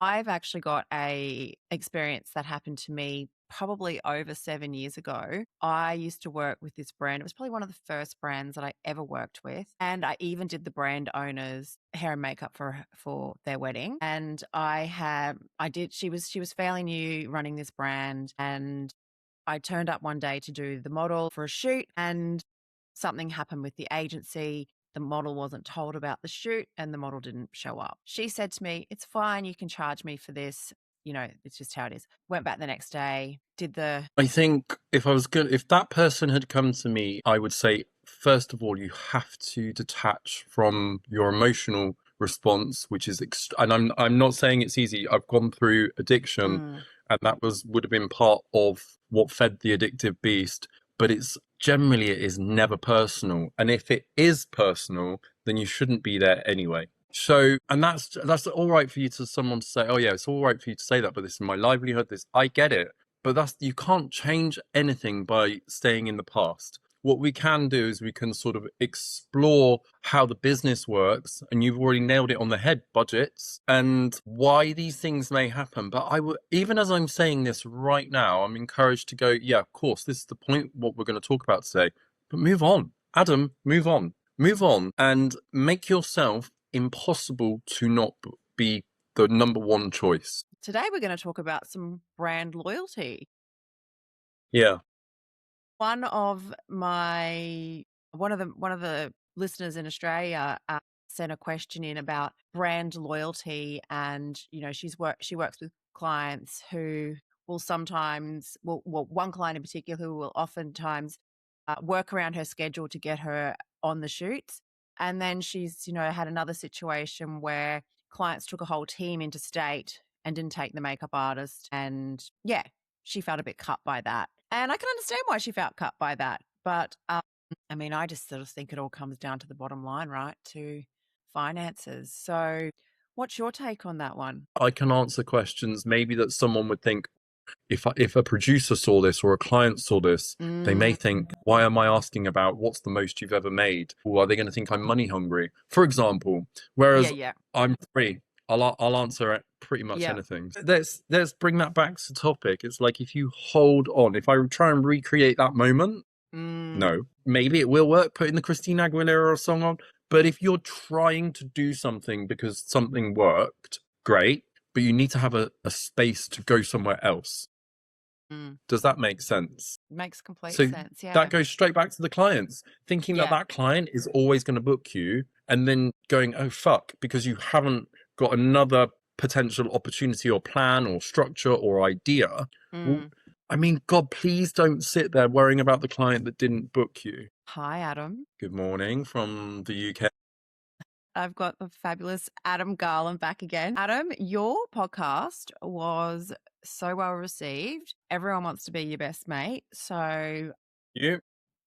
I've actually got a experience that happened to me probably over 7 years ago. I used to work with this brand. It was probably one of the first brands that I ever worked with, and I even did the brand owner's hair and makeup for their wedding. And I did she was fairly new running this brand, and I turned up one day to do the model for a shoot, and something happened with the agency. The model wasn't told about the shoot and the model didn't show up. She said to me, "It's fine. You can charge me for this. It's just how it is." Went back the next day, did the. I think if that person had come to me, I would say, first of all, you have to detach from your emotional response, which is, and I'm not saying it's easy. I've gone through addiction, Mm, and that would have been part of what fed the addictive beast. But it is never personal, and if it is personal, then you shouldn't be there anyway. So, and that's all right for you to someone to say, oh yeah, it's all right for you to say that, but this is my livelihood. This I get it, but you can't change anything by staying in the past. What we can do is we can sort of explore how the business works, and you've already nailed it on the head, budgets, and why these things may happen. But even as I'm saying this right now, I'm encouraged to go, yeah, of course, this is the point, what we're going to talk about today. But move on. Adam, move on. Move on and make yourself impossible to not be the number one choice. Today we're going to talk about some brand loyalty. Yeah. One of my one of the listeners in Australia sent a question in about brand loyalty, and she works with clients who will sometimes, well, one client in particular who will oftentimes work around her schedule to get her on the shoots, and then she's had another situation where clients took a whole team interstate and didn't take the makeup artist, and yeah, she felt a bit cut by that. And I can understand why she felt cut by that. But I just sort of think it all comes down to the bottom line, right? To finances. So what's your take on that one? I can answer questions maybe that someone would think, if a producer saw this or a client saw this, they may Mm, think, why am I asking about what's the most you've ever made? Or are they going to think I'm money hungry? For example, yeah, whereas yeah, I'm free, I'll answer at pretty much yeah. anything. Let's bring that back to topic. It's like, if you hold on, if I try and recreate that moment, Mm, no, maybe it will work putting the Christina Aguilera song on. But if you're trying to do something because something worked, great. But you need to have a space to go somewhere else. mm. Does that make sense? Makes complete So sense. that Yeah. goes straight back to the clients, thinking that Yeah. that client is always going to book you, and then going, oh, fuck, because you haven't got another potential opportunity or plan or structure or idea. Well, Mm. I mean, God, please don't sit there worrying about the client that didn't book you. Hi, Adam. Good morning from the UK. I've got the fabulous Adam Garland back again. Adam, your podcast was so well received. Everyone wants to be your best mate. So You?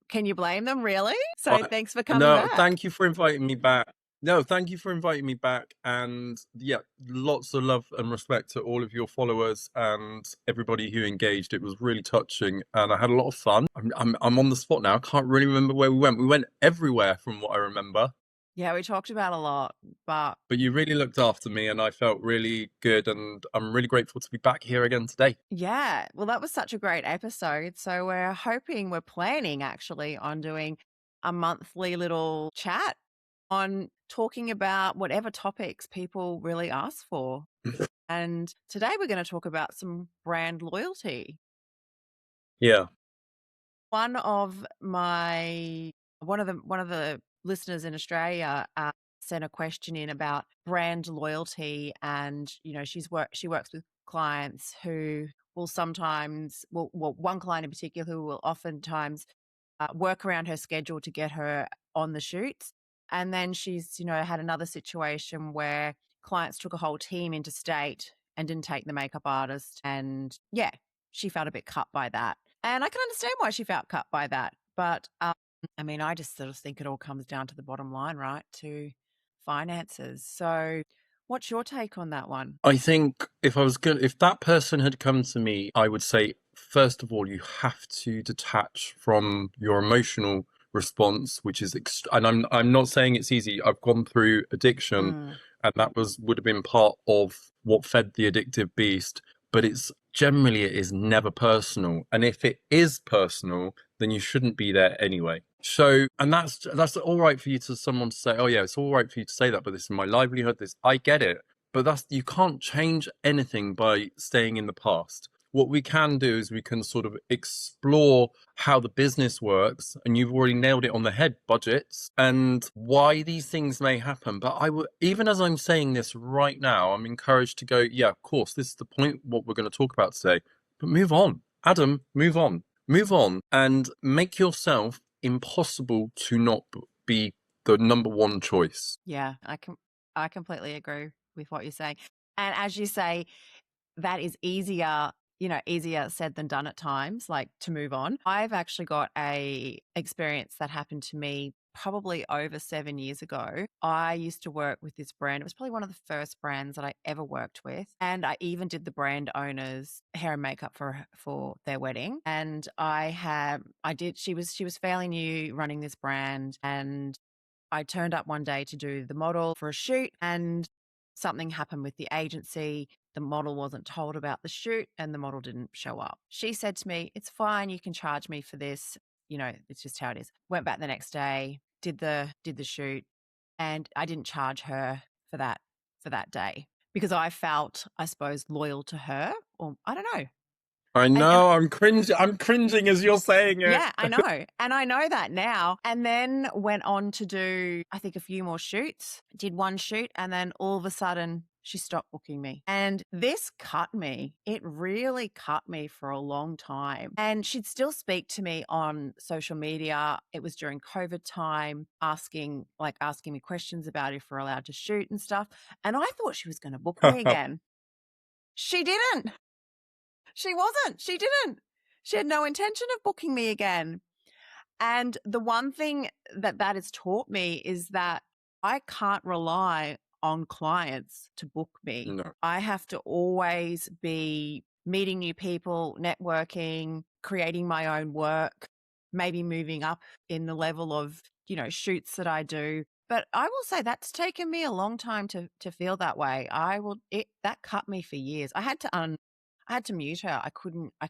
can you blame them, really? So I, thanks for coming no, back. thank you for inviting me back. No, thank you for inviting me back. And yeah, lots of love and respect to all of your followers and everybody who engaged. It was really touching, and I had a lot of fun. I'm on the spot now. I can't really remember where we went. We went everywhere from what I remember. Yeah, we talked about a lot, but But you really looked after me, and I felt really good. And I'm really grateful to be back here again today. yeah, well, that was such a great episode. So we're planning actually on doing a monthly little chat on talking about whatever topics people really ask for. And today we're going to talk about some brand loyalty. Yeah. One of my one of the listeners in Australia sent a question in about brand loyalty, and she works with clients who will sometimes, well, one client in particular who will oftentimes work around her schedule to get her on the shoots, and then she's had another situation where clients took a whole team interstate and didn't take the makeup artist, and yeah, she felt a bit cut by that. And I can understand why she felt cut by that. But I just sort of think it all comes down to the bottom line, right? To finances. So what's your take on that one? I think if that person had come to me, I would say, first of all, you have to detach from your emotional response, which is, and I'm not saying it's easy. I've gone through addiction, Mm, and that would have been part of what fed the addictive beast, but it's generally it is never personal. And if it is personal, then you shouldn't be there anyway. So, and that's all right for you to someone to say, oh yeah, it's all right for you to say that, but this is my livelihood. This I get it, but that's you can't change anything by staying in the past. What we can do is we can sort of explore how the business works, and you've already nailed it on the head, budgets, and why these things may happen. But I would, even as I'm saying this right now, I'm encouraged to go, yeah, of course, this is the point, what we're going to talk about today, but move on. Adam, move on and make yourself impossible to not be the number one choice. Yeah, I completely agree with what you're saying. And as you say, that is easier, easier said than done at times, like to move on. I've actually got a experience that happened to me probably over 7 years ago. I used to work with this brand. It was probably one of the first brands that I ever worked with. And I even did the brand owner's hair and makeup for their wedding. And she was fairly new running this brand, and I turned up one day to do the model for a shoot, and something happened with the agency. The model wasn't told about the shoot and the model didn't show up. She said to me, "It's fine, you can charge me for this. It's just how it is." Went back the next day, did the shoot, and I didn't charge her for that day because I felt, I suppose, loyal to her, or I don't know. I And know, I'm cringing as you're saying it. yeah, I know. And I know that now. And then went on to do, I think, a few more shoots. Did one shoot, and then all of a sudden she stopped booking me. And this cut me. It really cut me for a long time. And she'd still speak to me on social media. It was during COVID time, asking me questions about if we're allowed to shoot and stuff. And I thought she was going to book me again. She didn't. She wasn't. She didn't. She had no intention of booking me again. And the one thing that has taught me is that I can't rely on clients to book me. No. I have to always be meeting new people, networking, creating my own work, maybe moving up in the level of, shoots that I do. But I will say that's taken me a long time to feel that way. That cut me for years. I had to mute her. I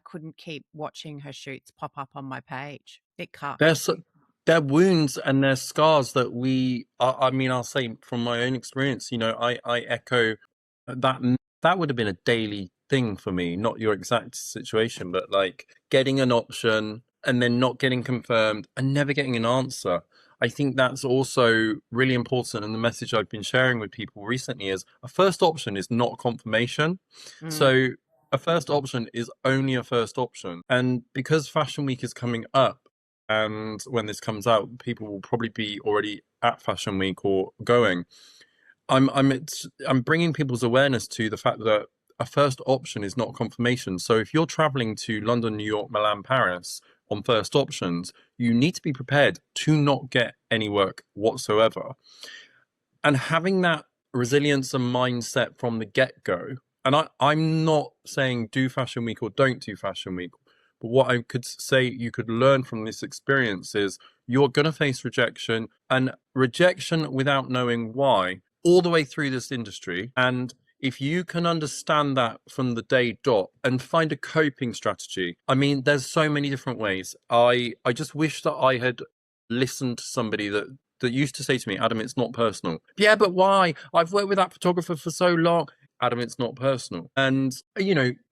couldn't keep watching her shoots pop up on my page. It cut. They're wounds and they're scars that I mean, I'll say from my own experience, I echo that. That would have been a daily thing for me, not your exact situation, but like getting an option and then not getting confirmed and never getting an answer. I think that's also really important. And the message I've been sharing with people recently is a first option is not confirmation. So a first option is only a first option. And because Fashion Week is coming up, and when this comes out, people will probably be already at Fashion Week or going. I'm bringing people's awareness to the fact that a first option is not confirmation. So if you're traveling to London, New York, Milan, Paris on first options, you need to be prepared to not get any work whatsoever. And having that resilience and mindset from the get-go, and I'm not saying do Fashion Week or don't do Fashion Week, but what I could say you could learn from this experience is you're going to face rejection, and rejection without knowing why, all the way through this industry. And if you can understand that from the day dot and find a coping strategy, I mean, there's so many different ways. I just wish that I had listened to somebody that used to say to me, Adam, it's not personal. Yeah, but why? I've worked with that photographer for so long. Adam, it's not personal. And,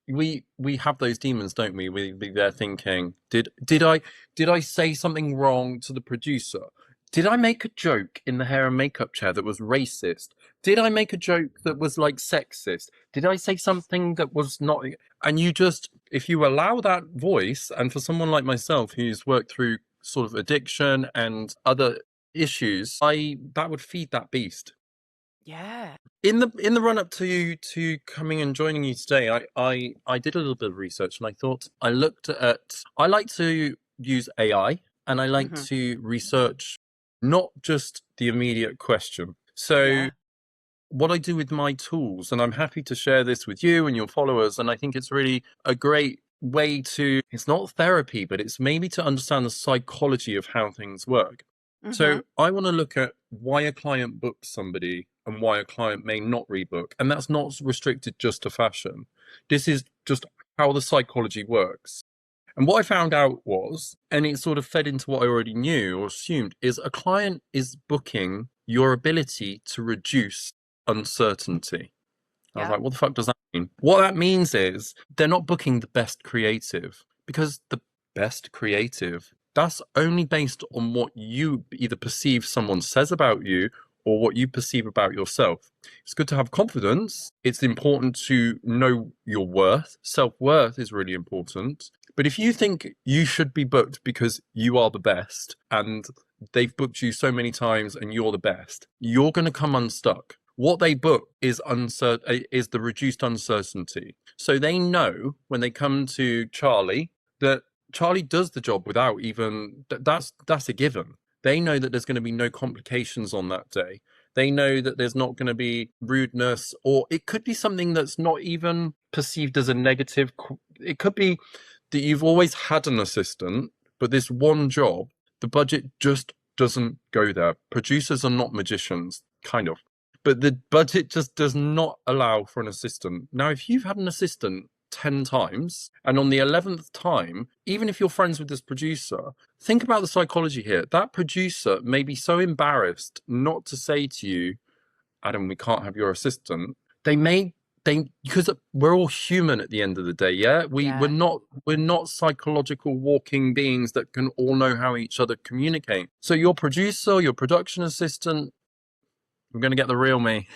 we have those demons, don't we? We be there thinking, did I say something wrong to the producer? Did I make a joke in the hair and makeup chair that was racist? Did I make a joke that was like sexist? Did I say something that was not? And if you allow that voice, and for someone like myself who's worked through sort of addiction and other issues, that would feed that beast. Yeah. In the run up to coming and joining you today, I did a little bit of research, and I like to use AI, and I like to research not just the immediate question. So what I do with my tools, and I'm happy to share this with you and your followers, and I think it's really a great way it's not therapy, but it's maybe to understand the psychology of how things work. So I want to look at why a client books somebody and why a client may not rebook. And that's not restricted just to fashion. This is just how the psychology works. And what I found out was, and it sort of fed into what I already knew or assumed, is a client is booking your ability to reduce uncertainty. I was Yeah. like, what the fuck does that mean? What that means is they're not booking the best creative, because the best creative, that's only based on what you either perceive someone says about you or what you perceive about yourself. It's good to have confidence. It's important to know your worth. Self-worth is really important. But if you think you should be booked because you are the best and they've booked you so many times and you're the best, you're going to come unstuck. What they book is the reduced uncertainty. So they know when they come to Charlie that Charlie does the job without even that's a given. They know that there's going to be no complications on that day. They know that there's not going to be rudeness, or it could be something that's not even perceived as a negative. It could be that you've always had an assistant, but this one job, the budget just doesn't go there. Producers are not magicians, kind of. But the budget just does not allow for an assistant. Now, if you've had an assistant 10 times, and on the 11th time, even if you're friends with this producer, think about the psychology here. That producer may be so embarrassed not to say to you, Adam, we can't have your assistant. Because we're all human at the end of the day, yeah? We're not psychological walking beings that can all know how each other communicate. So your producer, your production assistant, I'm going to get the real me.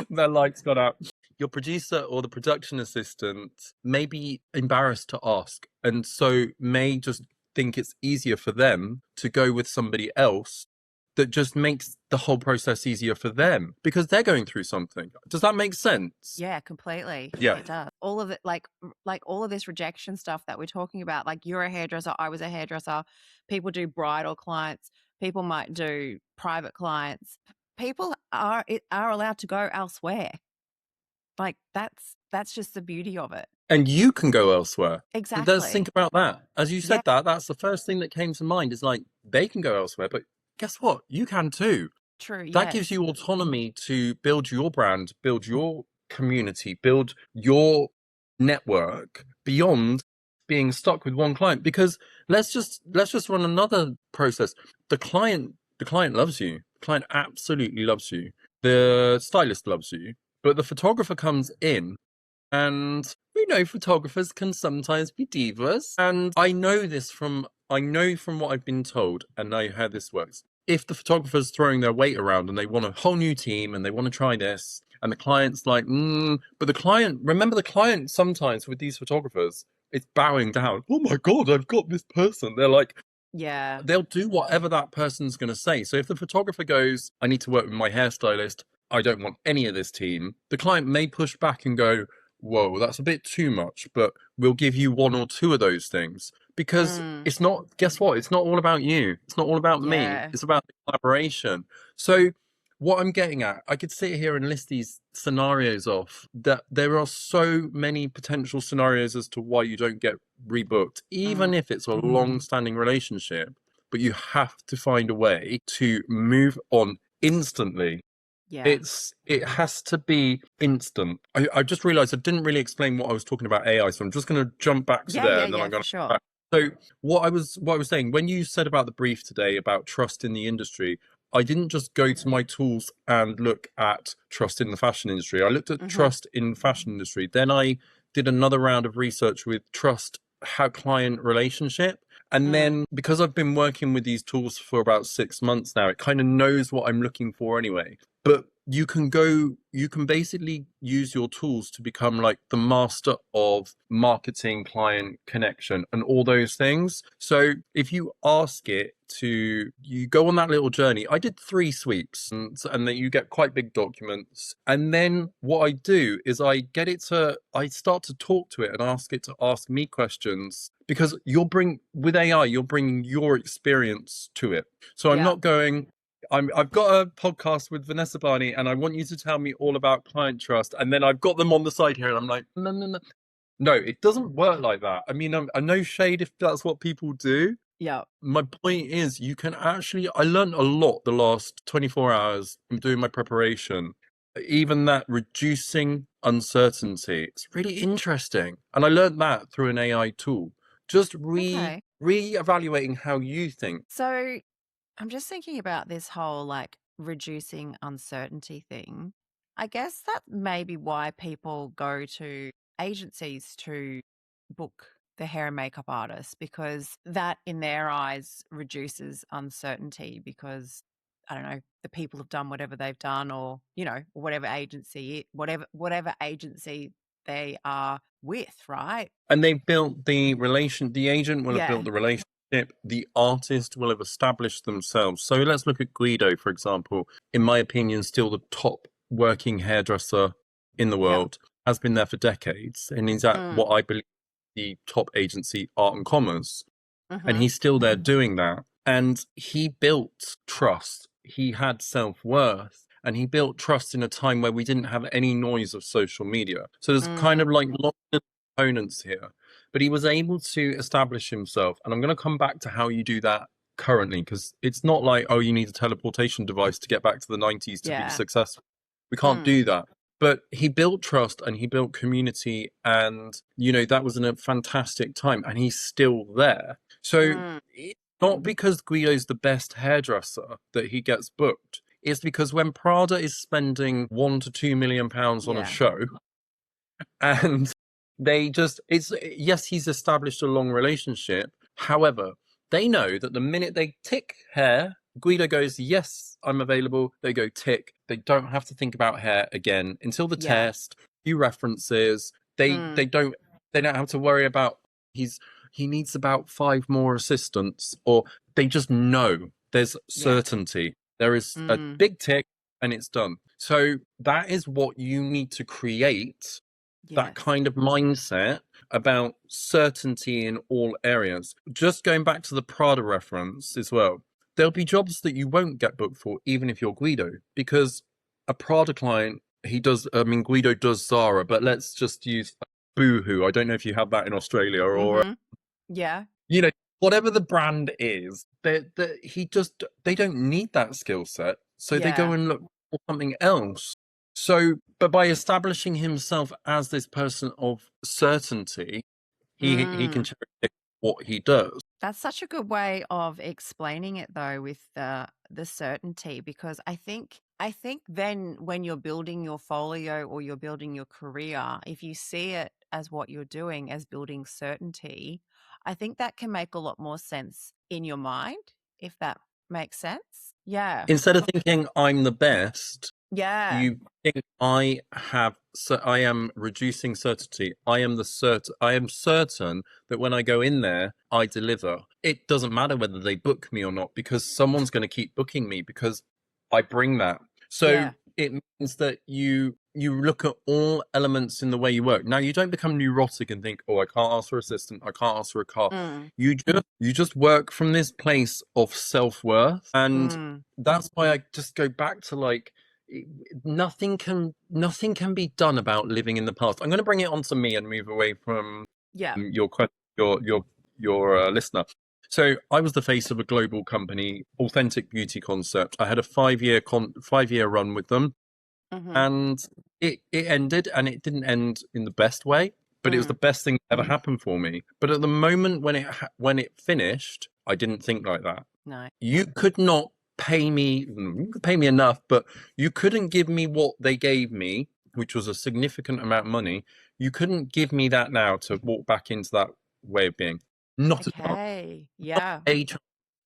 Their lights got out. Your producer or the production assistant may be embarrassed to ask, and so may just think it's easier for them to go with somebody else that just makes the whole process easier for them because they're going through something. Does that make sense? Yeah, completely. Yeah. It does. All of it, like all of this rejection stuff that we're talking about, like you're a hairdresser, I was a hairdresser, people do bridal clients, people might do private clients. People are allowed to go elsewhere. Like that's just the beauty of it. And you can go elsewhere. Let's think Exactly. about that. As you said Yeah, that's the first thing that came to mind, is like, they can go elsewhere, but guess what? You can too. true. That gives Yes. you autonomy to build your brand, build your community, build your network beyond being stuck with one client. Because let's just run another process. The client loves you. The client absolutely loves you. The stylist loves you. But the photographer comes in, and we know photographers can sometimes be divas. And I know from what I've been told, and know how this works. If the photographer's throwing their weight around and they want a whole new team and they want to try this, and the client's like, but remember the client sometimes with these photographers, it's bowing down. Oh my God, I've got this person. They're like, Yeah. they'll do whatever that person's going to say. So if the photographer goes, I need to work with my hairstylist, I don't want any of this team, the client may push back and go, whoa, that's a bit too much, but we'll give you one or two of those things. Because it's not, guess what? It's not all about you. It's not all about me. Yeah. It's about the collaboration. So what I'm getting at, I could sit here and list these scenarios off, that there are so many potential scenarios as to why you don't get rebooked, even if it's a long-standing relationship, but you have to find a way to move on instantly. Yeah. It has to be instant. I just realized I didn't really explain what I was talking about AI, so I'm just going to jump back to Yeah, there, yeah, and then yeah, I'm going for to sure. back. So what I was saying, when you said about the brief today about trust in the industry, I didn't just go to my tools and look at trust in the fashion industry. I looked at trust in the fashion industry. Then I did another round of research with trust, how client relationship. And then because I've been working with these tools for about 6 months now, it kind of knows what I'm looking for anyway. But you can basically use your tools to become like the master of marketing, client connection, and all those things. So if you ask it to, you go on that little journey. I did 3 sweeps, and then you get quite big documents. And then what I do is I start to talk to it and ask it to ask me questions, because with AI, you're bringing your experience to it. So I'm Yeah. not going, I've got a podcast with Vanessa Barney, and I want you to tell me all about client trust. And then I've got them on the side here, and I'm like, no, no, no. No, it doesn't work like that. I mean, I know shade if that's what people do, Yeah. My point is, you can actually, I learned a lot the last 24 hours from doing my preparation. Even that reducing uncertainty, it's really interesting. And I learned that through an AI tool. Just Okay. re-evaluating how you think. So I'm just thinking about this whole like reducing uncertainty thing. I guess that may be why people go to agencies to book the hair and makeup artist, because that in their eyes reduces uncertainty because I don't know, the people have done whatever they've done, or, you know, whatever agency they are with, right? And they've built the agent will have Yeah. built the relationship, the artist will have established themselves. So let's look at Guido, for example. In my opinion, still the top working hairdresser in the Yeah. world, has been there for decades, and he's at Mm. what I believe the top agency, Art and Commerce. And Mm-hmm. he's still there doing that. And he built trust. He had self-worth. And he built trust in a time where we didn't have any noise of social media. So there's kind Mm. of like lots of components here. But he was able to establish himself. And I'm going to come back to how you do that currently, because it's not like, oh, you need a teleportation device to get back to the 90s to be Yeah. successful. We can't Mm. do that. But he built trust and he built community. And, that was in a fantastic time. And he's still there. So Mm. it's not because Guido's the best hairdresser that he gets booked. It's because when Prada is spending £1 to £2 million on a Yeah. show, and it's yes, he's established a long relationship. However, they know that the minute they tick hair, Guido goes, yes, I'm available. They go tick. They don't have to think about hair again until the Yeah. test. Few references. They Mm. they don't they don't have to worry about he needs about 5 more assistants, or they just know there's Yeah. certainty. There is a Mm. big tick and it's done. So that is what you need to create, that Yes. kind of mindset about certainty in all areas. Just going back to the Prada reference as well, there'll be jobs that you won't get booked for, even if you're Guido, because a Prada client, Guido does Zara, but let's just use Boohoo. I don't know if you have that in Australia, or, Mm-hmm. Yeah. you know, whatever the brand is, they don't need that skill set. So they go Yeah. and look for something else. So, but by establishing himself as this person of certainty, he can Mm. cherry pick what he does. That's such a good way of explaining it though, with the certainty, because I think then when you're building your folio or you're building your career, if you see it as what you're doing as building certainty, I think that can make a lot more sense in your mind, if that makes sense. Yeah. Instead of thinking I'm the best, Yeah. you think I am reducing certainty. I am certain that when I go in there, I deliver. It doesn't matter whether they book me or not, because someone's going to keep booking me because I bring that. So Yeah. it means that you look at all elements in the way you work. Now you don't become neurotic and think, oh, I can't ask for assistant, I can't ask for a car. Mm. You just work from this place of self-worth. And Mm. that's why I just go back to like, nothing can be done about living in the past. I'm going to bring it onto me and move away from Yeah. your question, your listener. So I was the face of a global company, Authentic Beauty Concept. I had a 5-year run with them, Mm-hmm. and it ended, and it didn't end in the best way, but it was the Mm. best thing that ever happened for me. But at the moment when it finished, I didn't think like that. No. You could not you could pay me enough, but you couldn't give me what they gave me, which was a significant amount of money. You couldn't give me that now to walk back into that way of being. Not a chance. Okay. Not Yeah. a chance.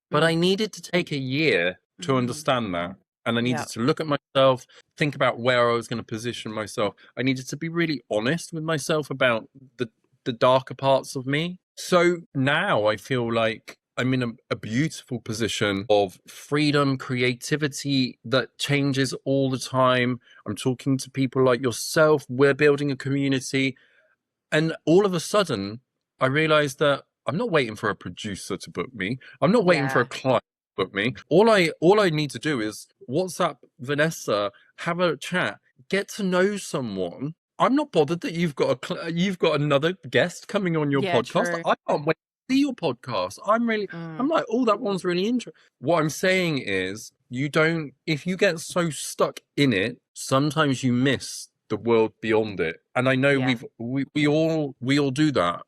But I Mm. needed to take a year to Mm. understand that. And I needed Yeah. to look at myself, think about where I was going to position myself. I needed to be really honest with myself about the darker parts of me. So now I feel like I'm in a beautiful position of freedom, creativity that changes all the time. I'm talking to people like yourself. We're building a community. And all of a sudden, I realized that I'm not waiting for a producer to book me. I'm not waiting for a Yeah. client to book me. All I need to do is WhatsApp Vanessa, have a chat, get to know someone. I'm not bothered that you've got another guest coming on your Yeah. podcast. True. I can't wait. see your podcast. I'm Mm, like, oh, that one's really interesting. What I'm saying is, you don't, if you get so stuck in it, sometimes you miss the world beyond it. And I know yeah. we all do that.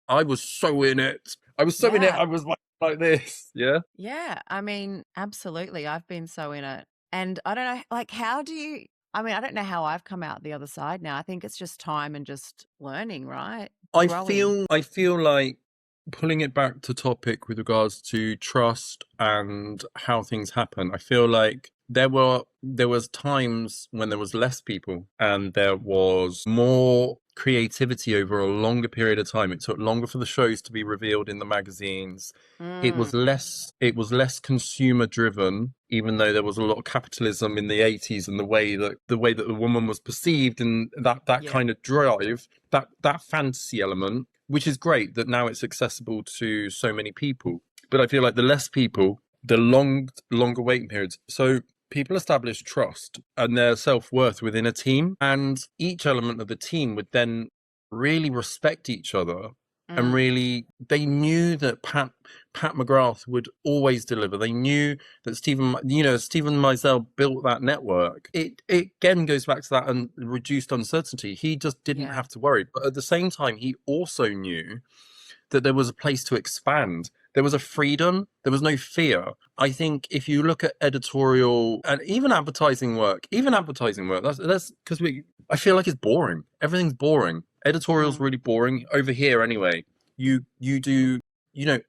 I was so in it. I was so in it. Yeah. I was like this. Yeah. Yeah. I mean, absolutely. I've been so in it. And I don't know, like, how do you, I mean, I don't know how I've come out the other side now. I think it's just time and just learning, right? Growing. I feel like pulling it back to topic with regards to trust and how things happen. I feel like there was times when there was less people and there was more creativity over a longer period of time. It took longer for the shows to be revealed in the magazines. Mm, It was less consumer driven, even though there was a lot of capitalism in the 80s and the way that the woman was perceived, and that yeah. kind of drive, that fantasy element, which is great that now it's accessible to so many people. But I feel like the less people, the longer waiting periods. So people establish trust and their self-worth within a team, and each element of the team would then really respect each other. And Mm, really, they knew that Pat McGrath would always deliver. They knew that Stephen Meisel built that network. It again goes back to that and reduced uncertainty. He just didn't yeah. have to worry. But at the same time, he also knew that there was a place to expand. There was a freedom. There was no fear. I think if you look at editorial and even advertising work, that's because I feel like it's boring. Everything's boring. Editorial's Mm, really boring over here anyway. You do,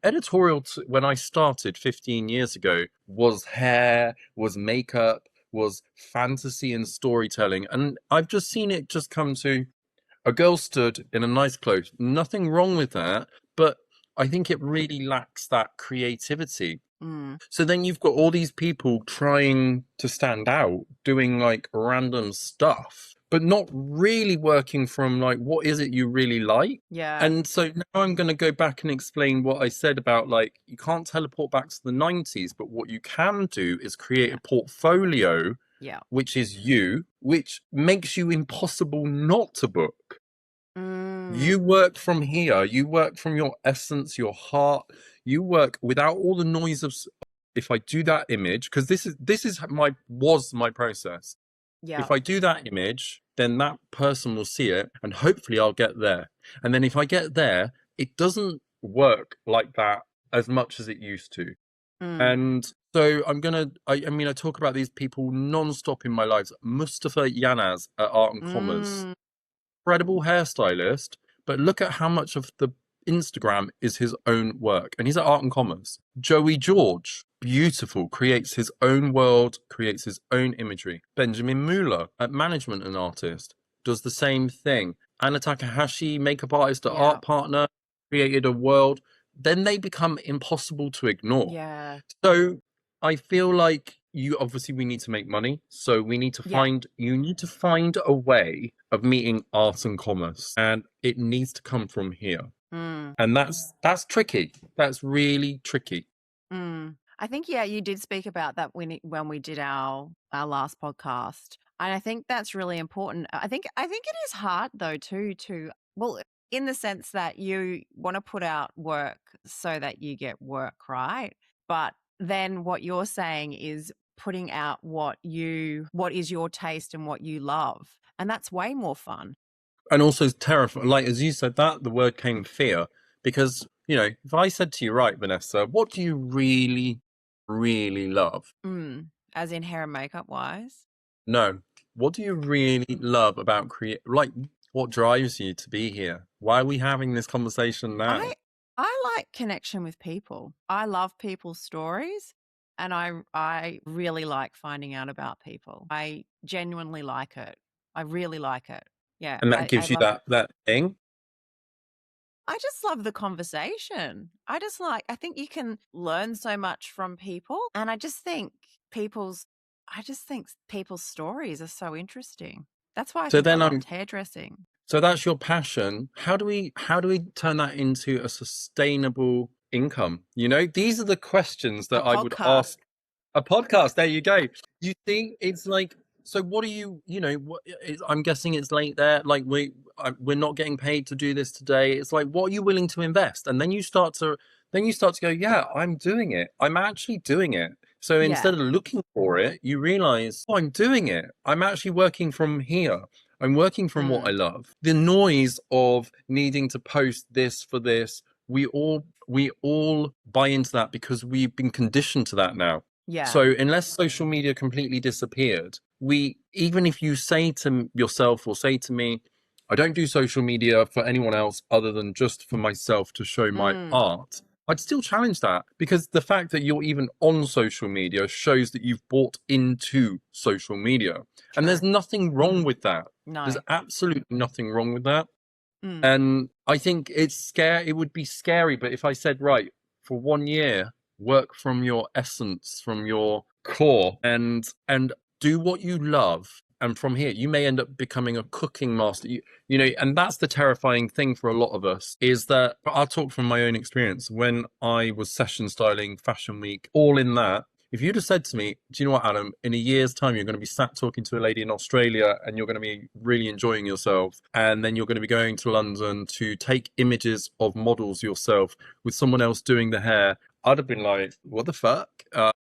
editorial when I started 15 years ago was hair, was makeup, was fantasy and storytelling. And I've just seen it just come to a girl stood in a nice clothes. Nothing wrong with that, but I think it really lacks that creativity. mm, So then you've got all these people trying to stand out, doing like random stuff, but not really working from like, what is it you really like? yeah. And so now I'm going to go back and explain what I said about like, you can't teleport back to the 90s, but what you can do is create Yeah. a portfolio, Yeah. which is you, which makes you impossible not to book. Mm, You work from here. You work from your essence, your heart. You work without all the noise of. If I do that image, because this is my process. yeah. If I do that image, then that person will see it, and hopefully I'll get there. And then if I get there, it doesn't work like that as much as it used to. Mm, And so I mean, I talk about these people non-stop in my lives. Mustafa Yanaz at Art and Commerce, mm, incredible hairstylist, but look at how much of the Instagram is his own work. And he's at Art and Commerce. Joey George, beautiful, creates his own world, creates his own imagery. Benjamin Mueller, at Management and Artist, does the same thing. Anna Takahashi, makeup artist at yeah. Art Partner, created a world. Then they become impossible to ignore. Yeah. So I feel like we need to make money. So Yeah. you need to find a way of meeting art and commerce. And it needs to come from here. Mm, And that's tricky. That's really tricky. mm. I think, yeah, you did speak about that when we did our last podcast. And I think that's really important. I think it is hard though too to, well, in the sense that you want to put out work so that you get work, right? But then what you're saying is putting out what is your taste and what you love. And that's way more fun. And also terrifying. Like as you said that, the word came fear. Because, if I said to you, right, Vanessa, what do you really, really love? Mm. As in hair and makeup wise. No. What do you really love about like what drives you to be here? Why are we having this conversation now? I I like connection with people. I love people's stories and I really like finding out about people. I genuinely like it. I really like it. Yeah, And that I gives you love that thing. I just love the conversation. I think you can learn so much from people and people's I just think people's stories are so interesting. That's why I So think I then loved hairdressing. so that's your passion. How do we turn that into a sustainable income? These are the questions A that I would podcast. ask a podcast. There you go. You see, it's like So what are I'm guessing it's late there. Like we're not getting paid to do this today. It's like, what are you willing to invest? And then you start to go, yeah, I'm doing it. I'm actually doing it. So Yeah. instead of looking for it, you realize, oh, I'm doing it. I'm actually working from here. I'm working from what I Mm, love. The noise of needing to post this for this, we all buy into that because we've been conditioned to that now. yeah. So unless social media completely disappeared, even if you say to yourself or say to me, I don't do social media for anyone else other than just for myself to show my Mm, art, I'd still challenge that because the fact that you're even on social media shows that you've bought into social media. And there's true. nothing wrong with that. There's No. absolutely nothing wrong with that. Mm, And I think it would be scary, but if I said, right, for 1 year, work from your essence, from your core, and do what you love. And from here, you may end up becoming a cooking master. And that's the terrifying thing for a lot of us is that I'll talk from my own experience when I was session styling, fashion week, all in that. If you'd have said to me, do you know what, Adam, in a year's time, you're going to be sat talking to a lady in Australia and you're going to be really enjoying yourself. And then you're going to be going to London to take images of models yourself with someone else doing the hair. I'd have been like, what the fuck?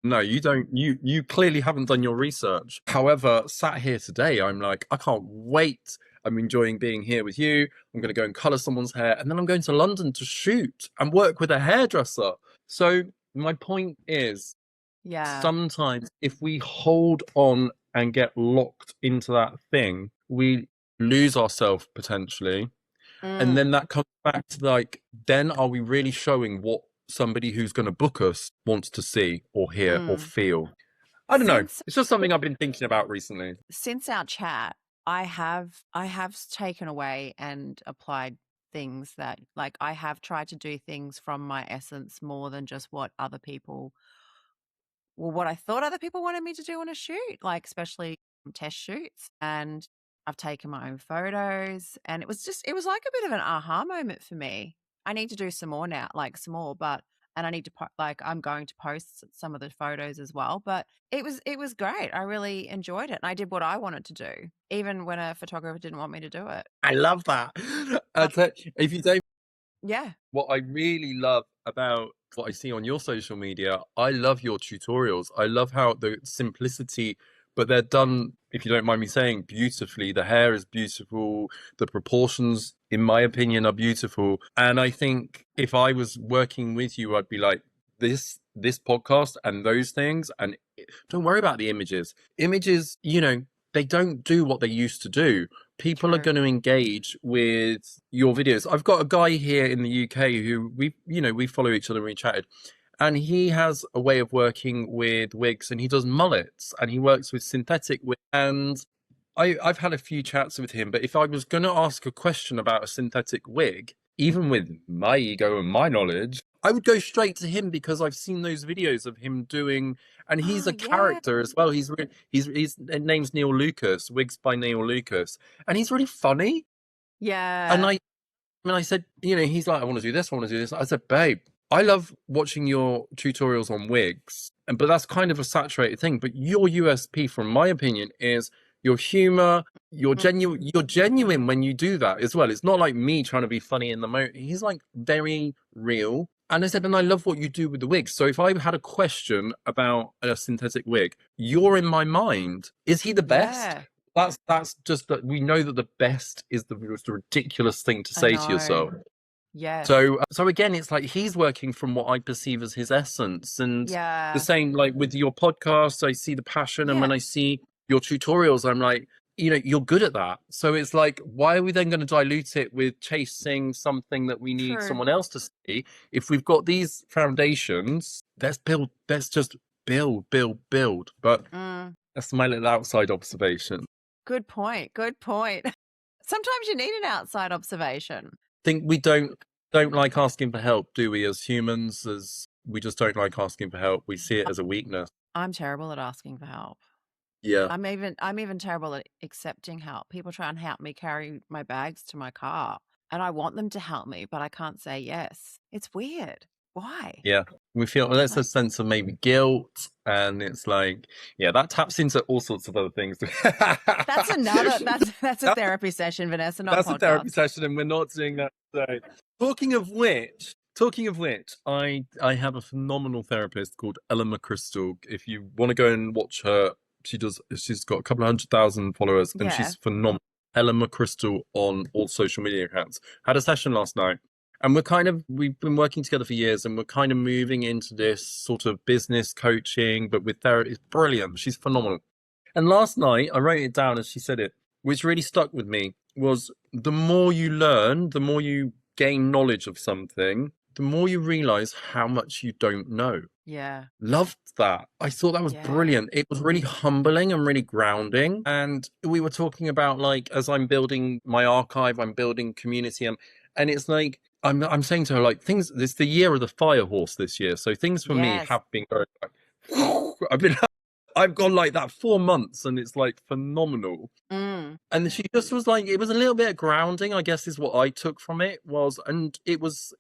No, you don't. You clearly haven't done your research. However, sat here today, I'm like, I can't wait. I'm enjoying being here with you. I'm going to go and color someone's hair, and then I'm going to London to shoot and work with a hairdresser. So my point is, yeah. sometimes if we hold on and get locked into that thing, we lose ourselves potentially. And then Mm, that comes back to like, then are we really showing what somebody who's going to book us wants to see or hear or mm. feel? I don't know. Since It's just something I've been thinking about recently. since our chat, I have taken away and applied things that like I have tried to do things from my essence more than just what I thought other people wanted me to do on a shoot, like especially test shoots. And I've taken my own photos, and it was like a bit of an aha moment for me. I need to do some more now, like some more, but and I need to like I'm going to post some of the photos as well. But it was great. I really enjoyed it, and I did what I wanted to do, even when a photographer didn't want me to do it. I love that. Uh, If you don't, yeah. what I really love about what I see on your social media, I love your tutorials. I love how the simplicity, but they're done, if you don't mind me saying, beautifully. The hair is beautiful. The proportions, in my opinion, are beautiful. And I think if I was working with you, I'd be like, this podcast and those things, and don't worry about the images. Images, they don't do what they used to do. People are True. going to engage with your videos. I've got a guy here in the UK who we follow each other and we chatted, and he has a way of working with wigs, and he does mullets, and he works with synthetic wigs. And I've had a few chats with him, but if I was going to ask a question about a synthetic wig, even with my ego and my knowledge, I would go straight to him because I've seen those videos of him doing, and he's Oh a yeah. character as well. He's his name's Neil Lucas, Wigs by Neil Lucas, and he's really funny. And Yeah. I said, he's like, I want to do this, I want to do this. I said, babe, I love watching your tutorials on wigs, but that's kind of a saturated thing. But your USP, from my opinion, is your humor. You're Mm, genuine. You're genuine when you do that as well. It's not like me trying to be funny in the moment. He's like very real. And I said, and I love what you do with the wigs. So if I had a question about a synthetic wig, you're in my mind. Is he the best? yeah. That's just that we know that the best is the ridiculous thing to I say to know. yourself. Yes. So again, it's like he's working from what I perceive as his essence, and the Yeah. same like with your podcast, I see the passion, and when Yeah. I see your tutorials, I'm like, you're good at that. So it's like, why are we then going to dilute it with chasing something that we need True. someone else to see? If we've got these foundations, let's build. Let's just build, build, build. But Mm. that's my little outside observation. Good point. Good point. Sometimes you need an outside observation. Think we don't like asking for help, do we? As humans, as we just don't like asking for help. We see it as a weakness. I'm terrible at asking for help. Yeah. I'm even terrible at accepting help. People try and help me carry my bags to my car, and I want them to help me, but I can't say yes. It's weird. Why? Yeah. We feel there's a Like, sense of maybe guilt, and it's like, yeah, that taps into all sorts of other things. that's another that's a therapy session, Vanessa, not a That's a therapy podcast. session, and we're not doing that today. Talking of which, I have a phenomenal therapist called Ella McChrystal. If you want to go and watch her, she's got a couple of 100,000 followers, and Yeah. she's phenomenal. Ella McChrystal on all social media accounts. Had a session last night, and we've been working together for years, and we're kind of moving into this sort of business coaching, but with therapy. It's brilliant. She's phenomenal. And last night, I wrote it down as she said it, which really stuck with me, was the more you learn, the more you gain knowledge of something, the more you realize how much you don't know. Yeah. Loved that. I thought that was Yeah. brilliant. It was really humbling and really grounding. And we were talking about, like, as I'm building my archive, I'm building community, and it's like I'm saying to her, like, things. It's the year of the fire horse this year, so things for me Yes. have been going. I've gone like that 4 months, and it's like phenomenal. Mm. And she just was like, it was a little bit of grounding, I guess, is what I took from it was, and it was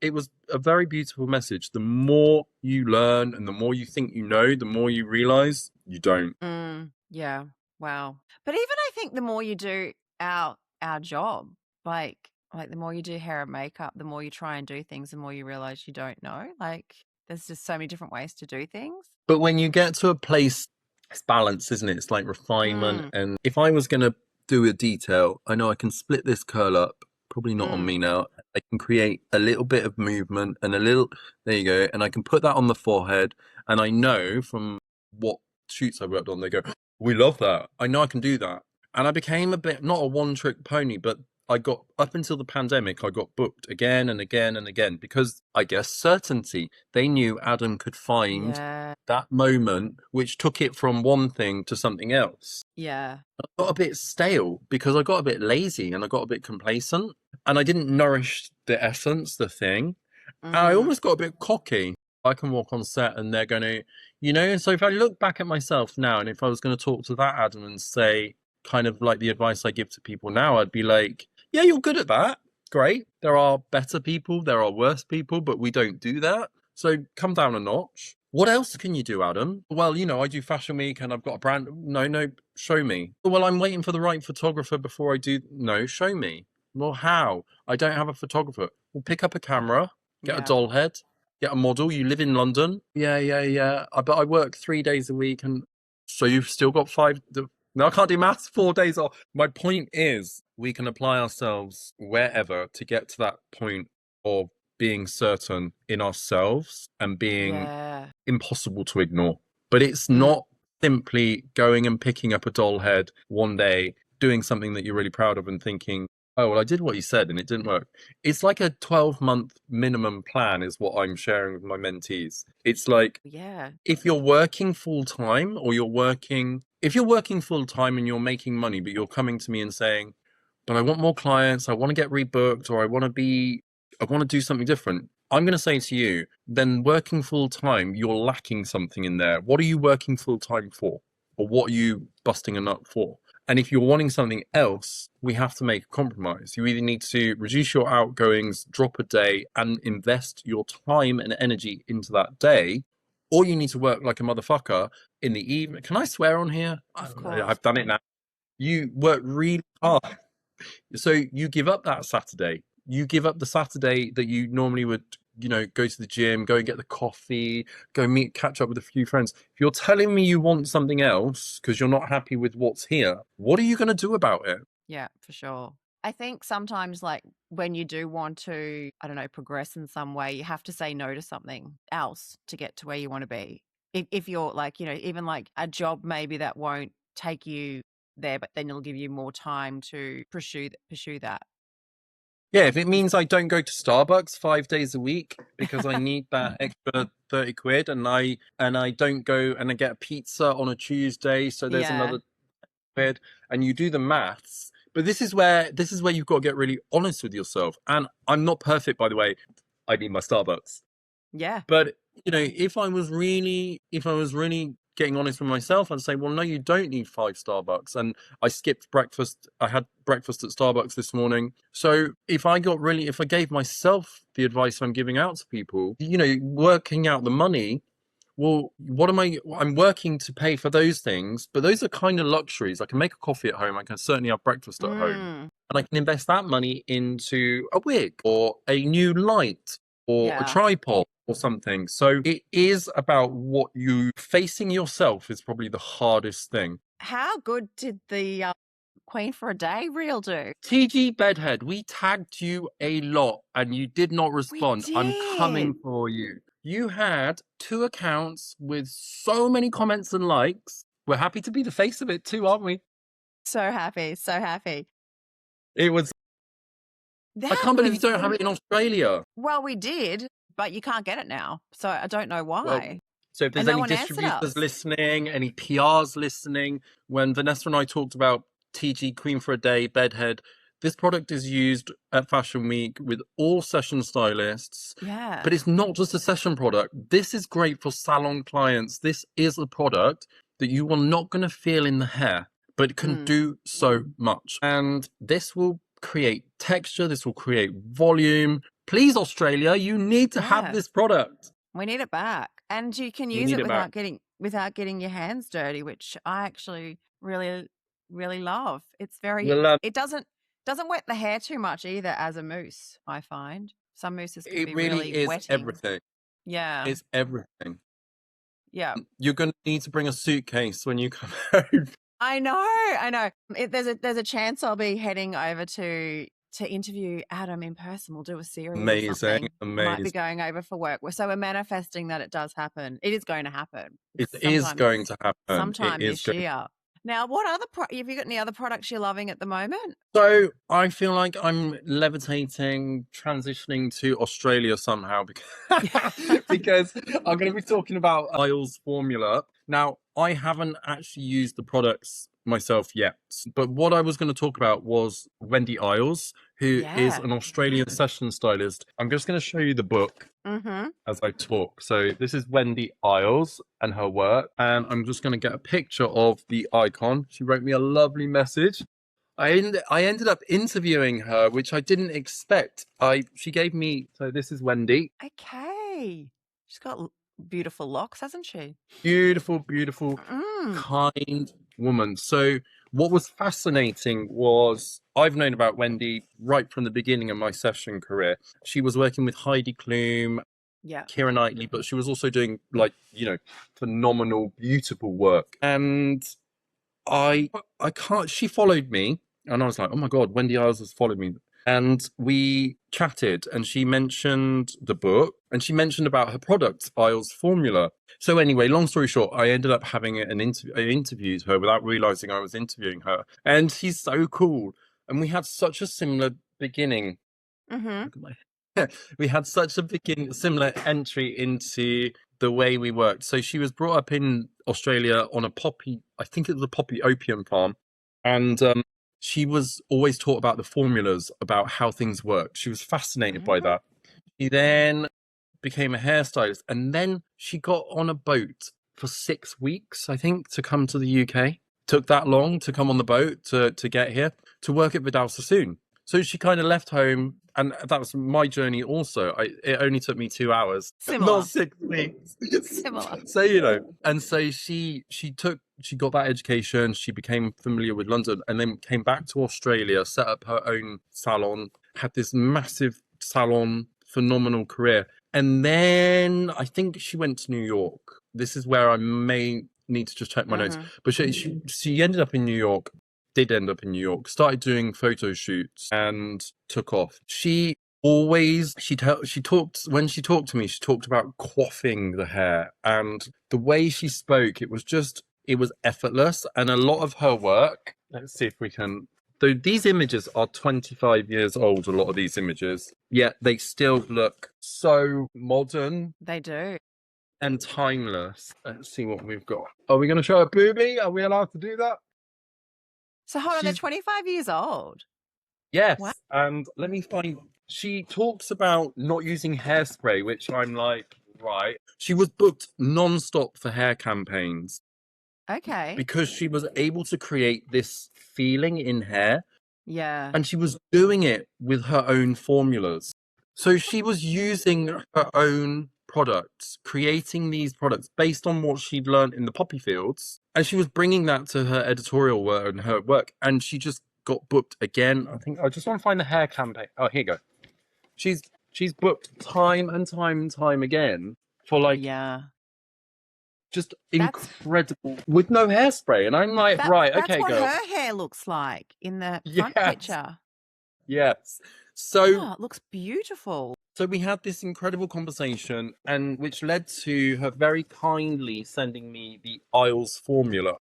a very beautiful message. The more you learn and the more you think you know, the more you realize you don't. Mm. Yeah. Wow. But even I think the more you do our job, like the more you do hair and makeup, the more you try and do things, the more you realize you don't know. Like there's just so many different ways to do things. But when you get to a place, it's balance, isn't it? It's like refinement. Mm. And if I was going to do a detail, I know I can split this curl up, probably not on Mm. me now. I can create a little bit of movement and a little, there you go. And I can put that on the forehead. And I know from what shoots I worked on, they go, we love that. I know I can do that. And I became a bit, not a one trick pony, but I got up until the pandemic, I got booked again and again and again because I guess certainty. They knew Adam could find Yeah. that moment which took it from one thing to something else. Yeah. I got a bit stale because I got a bit lazy and I got a bit complacent and I didn't nourish the essence, the thing. And I Mm. almost got a bit cocky. I can walk on set and they're going to, and so if I look back at myself now and if I was going to talk to that Adam and say kind of like the advice I give to people now, I'd be like, yeah, you're good at that. Great. There are better people, there are worse people, but we don't do that. So come down a notch. What else can you do, Adam? Well, I do Fashion Week and I've got a brand. No, no, show me. Well, I'm waiting for the right photographer before I do. No, show me. Well, how? I don't have a photographer. Well, pick up a camera, get a Yeah. doll head, get a model. You live in London. Yeah, yeah, yeah. But I work 3 days a week. And so you've still got five. No, I can't do maths. 4 days off. My point is, we can apply ourselves wherever to get to that point of being certain in ourselves and being Yeah. impossible to ignore. But it's Mm. not simply going and picking up a doll head one day, doing something that you're really proud of and thinking, oh, well, I did what you said and it didn't work. It's like a 12-month minimum plan is what I'm sharing with my mentees. It's like, Yeah. if you're working full time or if you're working full time and you're making money, but you're coming to me and saying, but I want more clients, I want to get rebooked, or I want to do something different. I'm going to say to you, then working full time, you're lacking something in there. What are you working full time for? Or what are you busting a nut for? And if you're wanting something else, we have to make a compromise. You either need to reduce your outgoings, drop a day, and invest your time and energy into that day, or you need to work like a motherfucker in the evening. Can I swear on here? Of course. I've done it now. You work really hard. So you give up that Saturday. You give up the Saturday that you normally would, go to the gym, go and get the coffee, catch up with a few friends. If you're telling me you want something else because you're not happy with what's here, what are you going to do about it? Yeah, for sure. I think sometimes, like, when you do want to, I don't know, progress in some way, you have to say no to something else to get to where you want to be. If you're like, even like a job maybe that won't take you there, but then it'll give you more time to pursue that. Yeah, if it Is- means I don't go to Starbucks 5 days a week because I need that extra 30 quid and I don't go and I get a pizza on a Tuesday, so there's Yeah. another quid, and you do the maths. But this is where you've got to get really honest with yourself. And I'm not perfect, by the way. I need my Starbucks. Yeah. But if I was really getting honest with myself and saying, well, no, you don't need 5 Starbucks. And I skipped breakfast. I had breakfast at Starbucks this morning. So if I gave myself the advice I'm giving out to people, working out the money, well, I'm working to pay for those things, but those are kind of luxuries. I can make a coffee at home. I can certainly have breakfast at home, and I can invest that money into a wig or a new light or a tripod or something. So it is about facing yourself is probably the hardest thing. How good did the Queen for a Day reel do? TG Bedhead, we tagged you a lot and you did not respond. I'm coming for you. You had 2 accounts with so many comments and likes. We're happy to be the face of it too, aren't we? So happy, so happy. It was. I can't believe you don't have it in Australia. Well, we did, but you can't get it now. So I don't know why. Well, so if there's any distributors listening, any PRs listening, when Vanessa and I talked about TG Queen for a Day Bedhead, this product is used at Fashion Week with all session stylists. Yeah. But it's not just a session product. This is great for salon clients. This is a product that you are not going to feel in the hair, but it can do so much. And this will create texture. This will create volume. Please, Australia, you need to have this product. We need it back. And you can use it without getting your hands dirty, which I actually really, really love. It's very, it doesn't wet the hair too much either as a mousse, I find. Some mousses can be really is wetting. Everything. Yeah. It's everything. Yeah. You're going to need to bring a suitcase when you come home. I know. There's a chance I'll be heading over to interview Adam in person. We'll do a series. Amazing. I might be going over for work. So we're manifesting that it does happen. It is going to happen. It is going to happen. Sometime this year. Now, what other have you got any other products you're loving at the moment? So I feel like I'm levitating, transitioning to Australia somehow because I'm going to be talking about Isles formula. Now, I haven't actually used the products myself yet, but what I was going to talk about was Wendy Isles, who is an Australian session stylist. I'm just going to show you the book as I talk. So this is Wendy Isles and her work, and I'm just going to get a picture of the icon. She wrote me a lovely message. I ended up interviewing her, which I didn't expect. She gave me, so this is Wendy. Okay. She's got beautiful locks, hasn't she? Beautiful, kind woman. So what was fascinating was I've known about Wendy right from the beginning of my session career. She was working with Heidi Klum, Keira Knightley, but she was also doing phenomenal, beautiful work. And she followed me and I was like, oh my God, Wendy Isles has followed me. And we chatted and she mentioned the book and she mentioned about her product, Isles Formula. So anyway, long story short, I ended up having I interviewed her without realizing I was interviewing her. And she's so cool. And we had such a similar beginning. We had such a similar entry into the way we worked. So she was brought up in Australia on I think it was a poppy opium farm. And she was always taught about the formulas, about how things work. She was fascinated by that. She then became a hairstylist and then she got on a boat for 6 weeks, I think, to come to the UK. Took that long to come on the boat to get here, to work at Vidal Sassoon. So she kind of left home, and that was my journey also. It only took me 2 hours, not 6 weeks. Similar. So, and so she got that education, she became familiar with London, and then came back to Australia, set up her own salon, had this massive salon, phenomenal career. And then I think she went to New York. This is where I may need to just check my notes. But she ended up in New York. Did end up in New York, started doing photo shoots and took off. She talked when she talked to me, she talked about coiffing the hair, and the way she spoke, it was effortless. And a lot of her work, let's see if we can, though these images are 25 years old, a lot of these images, yet they still look so modern. They do. And timeless. Let's see what we've got. Are we going to show a boobie? Are we allowed to do that? So hold on, they're 25 years old. Yes. Wow. And let me find, she talks about not using hairspray, which I'm like, right. She was booked non-stop for hair campaigns. Okay. because she was able to create this feeling in hair, Yeah. and she was doing it with her own formulas. So she was using her own products, creating these products based on what she'd learned in the poppy fields, and she was bringing that to her editorial work and her work, and she just got booked again. I think I just want to find the hair campaign. Oh, here you go. She's she's booked time and time and time again for like Yeah. just That's incredible with no hairspray, and I'm like, that's right, that's okay, what girl. her hair looks like in the front Yes, picture. yes. So Oh, it looks beautiful. So we had this incredible conversation, and which led to her very kindly sending me the Isles formula.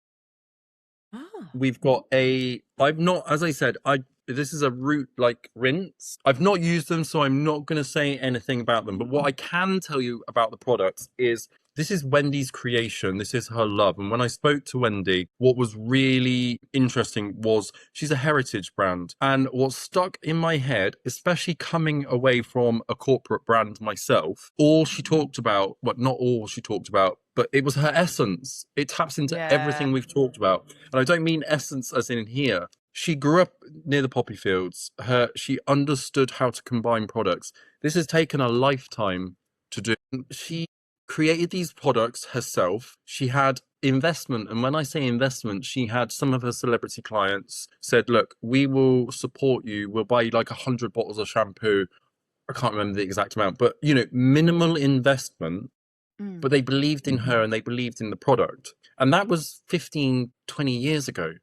Oh, We've got a. I've not, as I said, I this is a root like rinse. I've not used them, so I'm not going to say anything about them. But what I can tell you about the products is this is Wendy's creation. This is her love. And when I spoke to Wendy, what was really interesting was she's a heritage brand. And what stuck in my head, especially coming away from a corporate brand myself, all she talked about, well, not all she talked about, but it was her essence. It taps into yeah. everything we've talked about. And I don't mean essence as in here. She grew up near the poppy fields. She understood how to combine products. This has taken a lifetime to do. She created these products herself. She had investment, and when I say investment, she had some of her celebrity clients said, "Look, we will support you. We'll buy you like 100 bottles of shampoo." I can't remember the exact amount, but minimal investment, Mm. but they believed in her and they believed in the product. And that was 15, 20 years ago.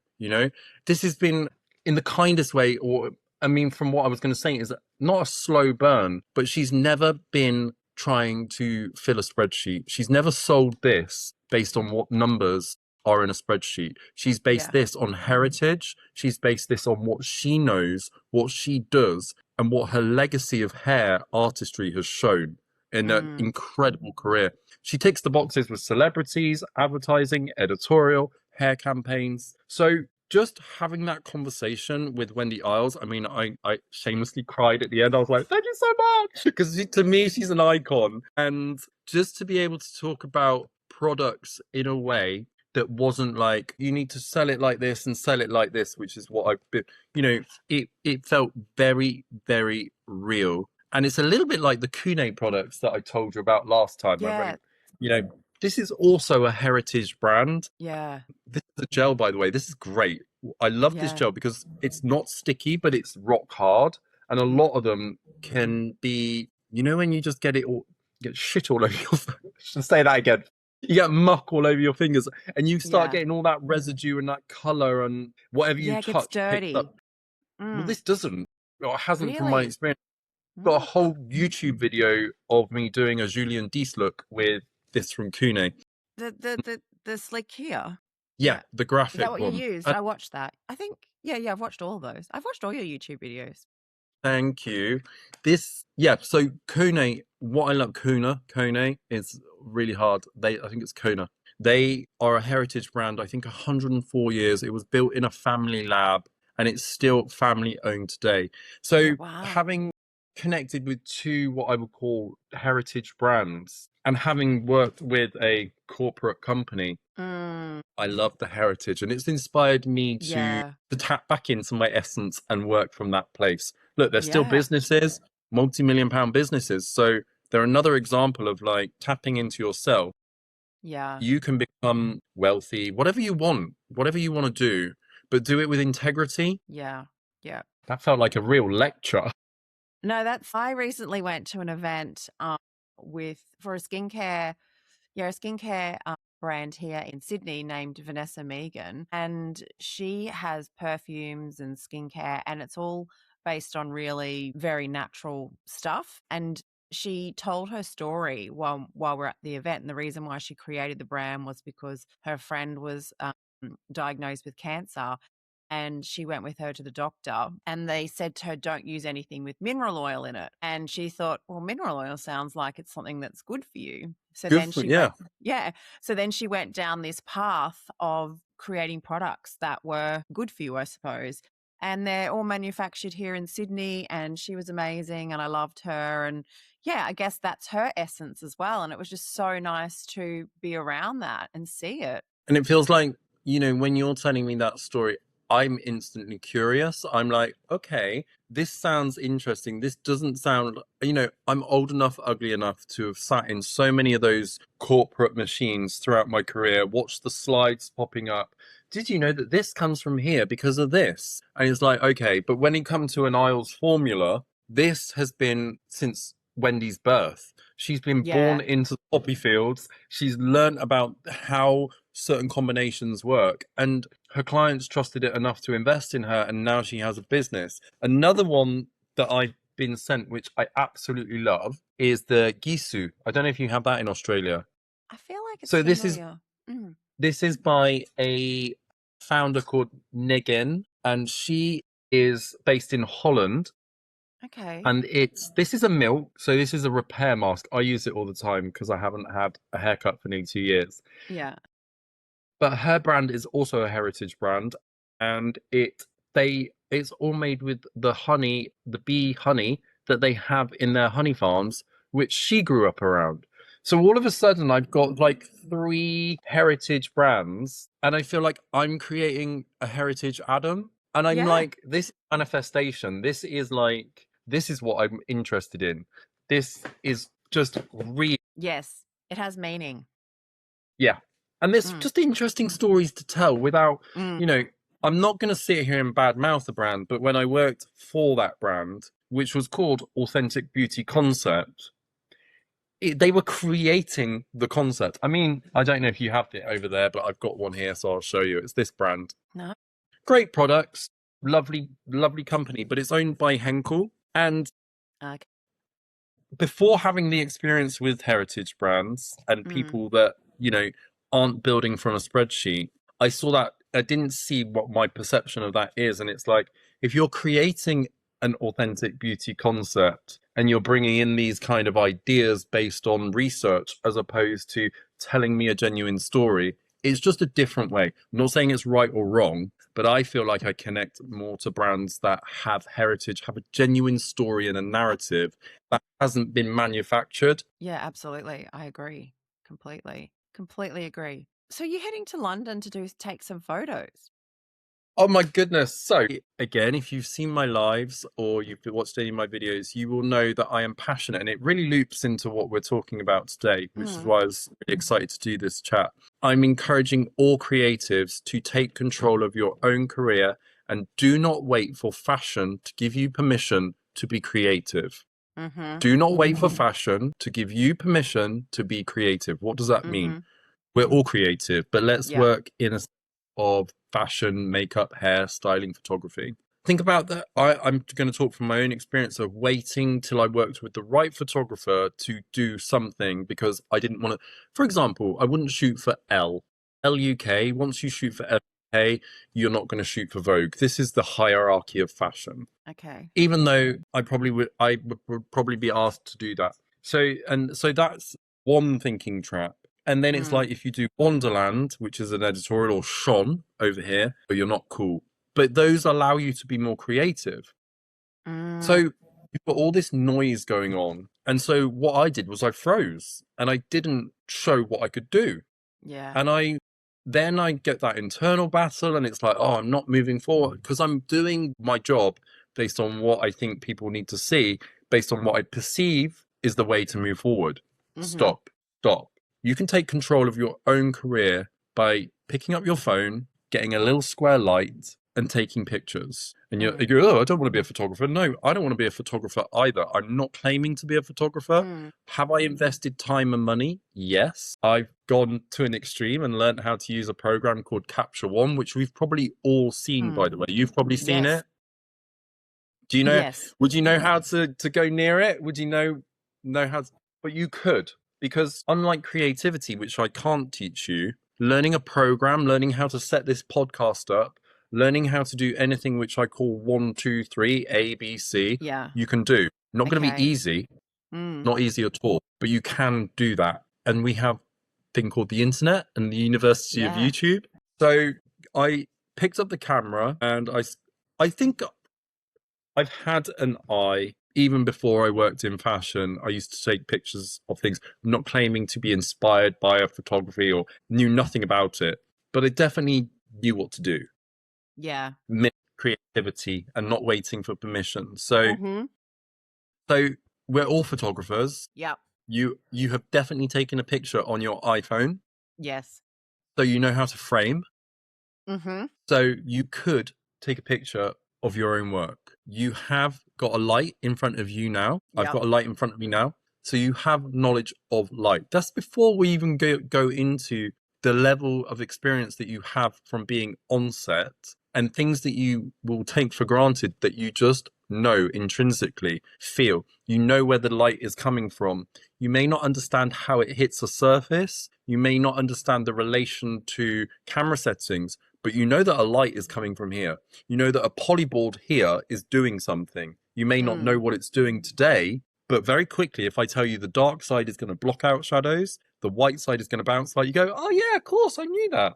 This has been in the kindest way, or I mean, from what I was going to say, is not a slow burn, but she's never been trying to fill a spreadsheet. She's never sold this based on what numbers are in a spreadsheet. She's based Yeah. this on heritage. She's based this on what she knows, what she does, and what her legacy of hair artistry has shown in an Mm. incredible career. She ticks the boxes with celebrities, advertising, editorial, hair campaigns. So just having that conversation with Wendy Isles, I mean, I shamelessly cried at the end. I was like, thank you so much. Because to me, she's an icon. And just to be able to talk about products in a way that wasn't like, you need to sell it like this and sell it like this, which is what I've been, it felt very, very real. And it's a little bit like the Keune products that I told you about last time. Yeah. You know, this is also a heritage brand. Yeah. This is a gel, by the way. This is great. I love this Yeah. gel because it's not sticky, but it's rock hard. And a Mm. lot of them can be, when you just get shit all over your, should say that again. You get muck all over your fingers and you start Yeah. getting all that residue and that color and whatever you Yeah, it gets touch picks up. dirty. Well, Mm. this doesn't, or it hasn't from my Really? experience. Got a Mm. whole YouTube video of me doing a Julien Dice look with this from Keune. The slick here. Yeah, Yeah. the Is that graphic what you one. used? I watched that. I think, yeah, I've watched all of those. I've watched all your YouTube videos. Thank you. So Keune, what I love, Keune is really hard. I think it's Keune. They are a heritage brand, I think 104 years. It was built in a family lab and it's still family owned today. Yeah, So wow. having connected with two what I would call heritage brands and having worked with a corporate company, Mm. I love the heritage, and it's inspired me to Yeah. tap back into my essence and work from that place. Look, they're still Yeah. businesses, multi-million-pound businesses. So they're another example of like tapping into yourself. Yeah. You can become wealthy, whatever you want to do, but do it with integrity. Yeah. Yeah. That felt like a real lecture. No, I recently went to an event for a skincare, a skincare brand here in Sydney named Vanessa Megan. And she has perfumes and skincare, and it's all based on really very natural stuff. And she told her story while we're at the event. And the reason why she created the brand was because her friend was diagnosed with cancer, and she went with her to the doctor, and they said to her, don't use anything with mineral oil in it. And she thought, well, mineral oil sounds like it's something that's good for you. So Good then for she yeah. went, yeah. So then she went down this path of creating products that were good for you, I suppose. And they're all manufactured here in Sydney, and she was amazing and I loved her. And yeah, I guess that's her essence as well. And it was just so nice to be around that and see it. And it feels like, when you're telling me that story, I'm instantly curious. I'm like, okay, this sounds interesting. This doesn't sound, I'm old enough, ugly enough to have sat in so many of those corporate machines throughout my career, watched the slides popping up. Did you know that this comes from here because of this? And it's like, okay, but when it comes to an Isles formula, this has been since Wendy's birth. She's been born Yeah. into the poppy fields. She's learned about how certain combinations work, and her clients trusted it enough to invest in her, and now she has a business. Another one that I've been sent, which I absolutely love, is the Gisou. I don't know if you have that in Australia. I feel like it's So this is familiar. Mm, this is by a founder called Negin, and she is based in Holland. okay. And this is a milk, so this is a repair mask. I use it all the time because I haven't had a haircut for nearly 2 years. Yeah. But her brand is also a heritage brand, and it's all made with the honey, the bee honey that they have in their honey farms, which she grew up around. So all of a sudden, I've got like three heritage brands, and I feel like I'm creating a heritage Adam. And I'm Yeah. like, this manifestation, this is what I'm interested in. This is just real. Yes. It has meaning. Yeah. And there's Mm, just interesting stories to tell without, mm. I'm not going to sit here and badmouth the brand, but when I worked for that brand, which was called Authentic Beauty Concept, they were creating the concept. I mean, I don't know if you have it over there, but I've got one here, so I'll show you. It's this brand. No. Great products, lovely, lovely company, but it's owned by Henkel. And Okay. before having the experience with heritage brands and Mm, people that, aren't building from a spreadsheet, I saw that I didn't see what my perception of that is. And it's like, if you're creating an authentic beauty concept and you're bringing in these kind of ideas based on research as opposed to telling me a genuine story, it's just a different way. I'm not saying it's right or wrong, but I feel like I connect more to brands that have heritage, have a genuine story and a narrative that hasn't been manufactured. yeah, absolutely. I agree. Completely. Completely agree. So you're heading to London to take some photos. Oh my goodness. So, again, if you've seen my lives or you've watched any of my videos, you will know that I am passionate, and it really loops into what we're talking about today, which is Mm, why I was really excited to do this chat. I'm encouraging all creatives to take control of your own career and do not wait for fashion to give you permission to be creative. mm-hmm. Do not wait for fashion to give you permission to be creative. What does that mean? Mm-hmm. We're all creative, but let's Yeah. work in a of fashion, makeup, hair, styling, photography. Think about that. I'm going to talk from my own experience of waiting till I worked with the right photographer to do something because I didn't want to. For example, I wouldn't shoot for L UK. Once you shoot for L UK, you're not going to shoot for Vogue. This is the hierarchy of fashion. Okay. Even though I would probably be asked to do that. So that's one thinking trap. And then it's Mm, like if you do Wonderland, which is an editorial, or Sean over here, but you're not cool. But those allow you to be more creative. So mm, you've got all this noise going on. And so what I did was I froze and I didn't show what I could do. yeah. And I get that internal battle and it's like, oh, I'm not moving forward because I'm doing my job based on what I think people need to see, based on what I perceive is the way to move forward. Mm-hmm. Stop. You can take control of your own career by picking up your phone, getting a little square light, and taking pictures. And Mm, you go, oh, I don't want to be a photographer. No, I don't want to be a photographer either. I'm not claiming to be a photographer. mm, Have I invested time and money? Yes. I've gone to an extreme and learned how to use a program called Capture One, which we've probably all seen, by mm. the way. You've probably seen Yes. it. Do you know? Yes. Would you know how to go near it? Would you know how to, but you could, because unlike creativity, which I can't teach you, learning a program, learning how to set this podcast up, learning how to do anything which I call 1, 2, 3, A, B, C, Yeah. you can do. Not going to be Okay. easy, Mm, not easy at all, but you can do that. And we have a thing called the internet and the University of yeah. YouTube. So I picked up the camera and I think I've had an eye even before I worked in fashion. I used to take pictures of things, not claiming to be inspired by a photography or knew nothing about it. but I definitely knew what to do. Yeah. Creativity and not waiting for permission. So, Mm-hmm. so we're all photographers. Yep. You have definitely taken a picture on your iPhone, Yes. so you know how to frame. Mm-hmm. So you could take a picture of your own work. You have got a light in front of you now. I've Yep. got a light in front of me now. So you have knowledge of light. That's before we even go into the level of experience that you have from being on set and things that you will take for granted that you just know intrinsically, feel. You know where the light is coming from. You may not understand how it hits a surface. You may not understand the relation to camera settings, but you know that a light is coming from here. You know that a polyboard here is doing something. You may not know what it's doing today, but very quickly, if I tell you the dark side is going to block out shadows, the white side is going to bounce light, you go, oh yeah, of course, I knew that.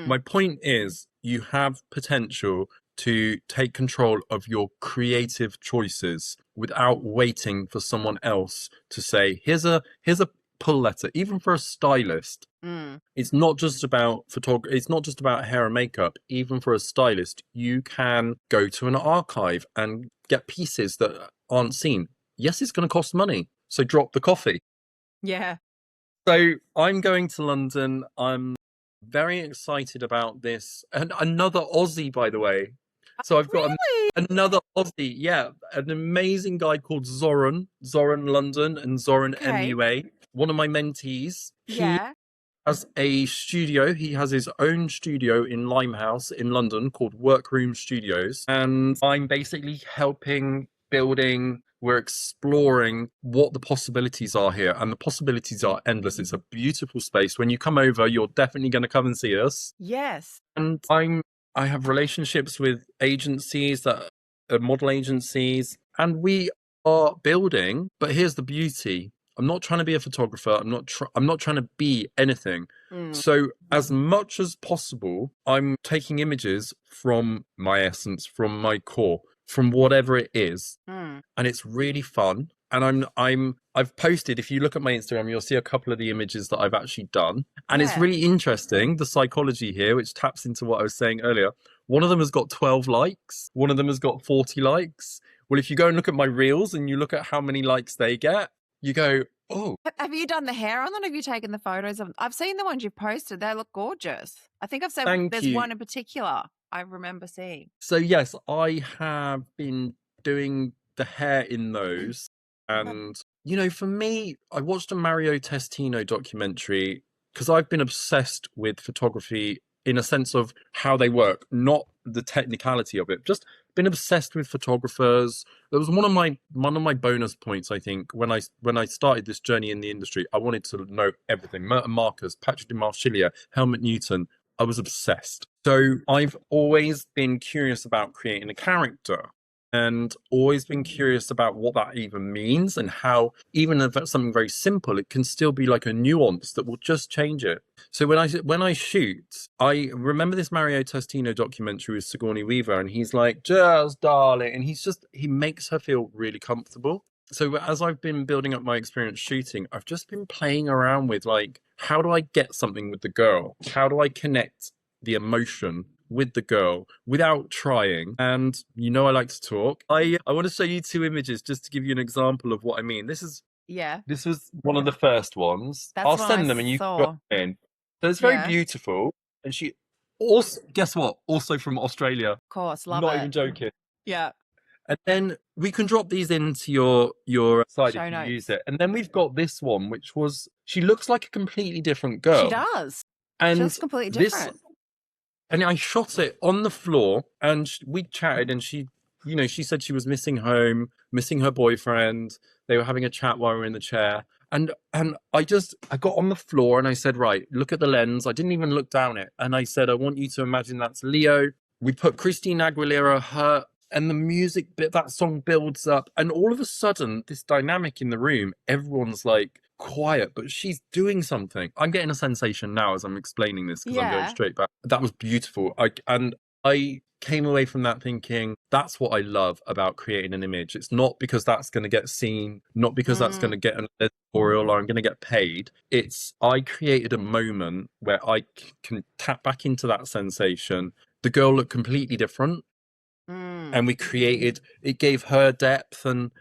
My point is, you have potential to take control of your creative choices without waiting for someone else to say, here's a pull letter. Even for a stylist, it's not just about photography. It's not just about hair and makeup. Even for a stylist, you can go to an archive and get pieces that aren't seen. Yes, it's going to cost money. So drop the coffee. Yeah. So I'm going to London. I'm very excited about this. And another Aussie, by the way. So I've got Really? another Aussie. Yeah, an amazing guy called Zoran, Zoran London and Zoran Okay. MUA. One of my mentees. He Yeah. has a studio. He has his own studio in Limehouse in London called Workroom Studios. And I'm basically helping building. We're exploring what the possibilities are here. And the possibilities are endless. It's a beautiful space. When you come over, you're definitely going to come and see us. Yes. And I have relationships with agencies that are model agencies, and we are building. But here's the beauty: I'm not trying to be a photographer. I'm not trying to be anything. So as much as possible, I'm taking images from my essence, from my core, from whatever it is, and it's really fun. And I've posted, if you look at my Instagram, you'll see a couple of the images that I've actually done. And it's Yeah. really interesting, the psychology here, which taps into what I was saying earlier. One of them has got 12 likes, one of them has got 40 likes. Well, if you go and look at my reels and you look at how many likes they get, you go, oh, Have you done the hair on them? Have you taken the photos of them? I've seen the ones you've posted. They look gorgeous. I think I've said thank there's you. one in particular I remember seeing. So yes, I have been doing the hair in those. And, you know, for me, I watched a Mario Testino documentary because I've been obsessed with photography in a sense of how they work, not the technicality of it. Just been obsessed with photographers. That was one of my bonus points, I think, when I started this journey in the industry. I wanted to know everything. Merton Marcus, Patrick de Marchillier, Helmut Newton. I was obsessed. So I've always been curious about creating a character and always been curious about what that even means and how, even if it's something very simple, it can still be like a nuance that will just change it. So when I shoot, I remember this Mario Testino documentary with Sigourney Weaver, and he's like, "Just darling," and he makes her feel really comfortable. So as I've been building up my experience shooting, I've just been playing around with like, how do I get something with the girl? How do I connect the emotion with the girl without trying? And you know I like to talk. I want to show you two images just to give you an example of what I mean. This was one of the first ones. That's I'll what I send them and you can saw. go in. So it's very Yeah. beautiful. And she also, guess what? Also from Australia. Of course, love Not it. even joking. Yeah. And then we can drop these into your site Show if you use notes. it. And then we've got this one, which was, she looks like a completely different She girl. does. She And looks completely this, different. and I shot it on the floor, and we chatted, and she, you know, she said she was missing home, missing her boyfriend. They were having a chat while we were in the chair. And I got on the floor and I said, right, look at the lens. I didn't even look down it. And I said, I want you to imagine that's Leo. We put Christina Aguilera, her, and the music bit, that song builds up. And all of a sudden, this dynamic in the room, everyone's like quiet, but she's doing something. I'm getting a sensation now as I'm explaining this because I'm going Yeah. straight back. That was beautiful. I came away from that thinking that's what I love about creating an image. It's not because that's going to get seen, not because that's going to get an editorial or I'm going to get paid. It's I created a moment where I can tap back into that sensation. The girl looked completely different, and we created, it gave her depth, and